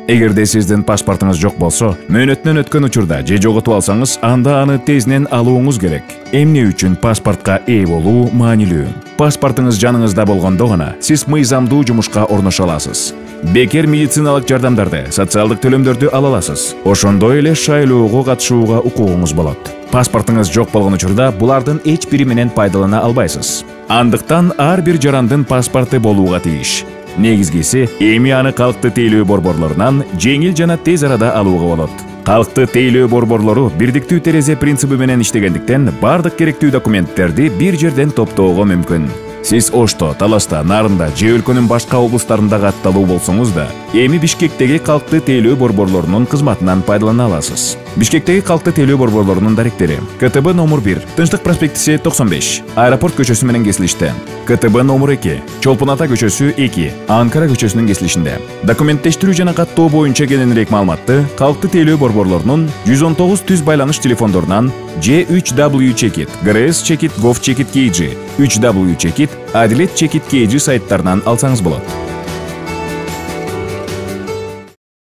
Эгерде сиздин паспортуңуз жок болсо, мөөнөтүнөн өткөн учурда же жоготуп алсаңыз, анда аны тезинен алууңуз керек. Эмне үчүн паспортко ээ болуу маанилүү? Паспортуңуз жаныңызда болгондо гана сиз мыйзамдуу жумушка орношо аласыз. Бекер медициналык жардамдарды, социалдык төлөмдөрдү ала аласыз. Ошондой эле шайлоого катышууга укугуңуз болот. Паспортуңуз жок болгон учурда булардын эч бири менен пайдалана албайсыз. Андыктан ар бир жарандын паспорту болууга тийиш. Негизгиси, эми аны калкты тейлөө борборлорунан жеңил жана тез арада алууга болот. Калкты тейлөө борборлору бирдиктүү терезе принципи менен иштегендиктен бардык керектүү документтерди бир жерден топтоого мүмкүн. Сиз Ошто, Таласта, Нарында же өлкөнүн башка облустарында катталуу болсоңуз да, эми Бишкектеги калкты тейлөө борборлорунун кызматынан пайдалана аласыз. Бишкектеги калкты тейлөө борборлорунун даректери: КТБ номер 1, Тынчтык проспектиси 95, Аэропорт көчөсү менен кесилиште. КТБ номер 2, Чолпон ата көчөсү 2, Анкара көчөсүнүн кесилишинде. Документтештирүү жана каттоо боюнча кененирээк маалыматты калкты тейлөө борборлорунун 119 түз байланыш телефондорунан G3W-Checkit, GRS-Checkit, Gov-Checkit KG, 3W-Checkit, Adilet-Checkit KG сайттарынан алсаңыз болот.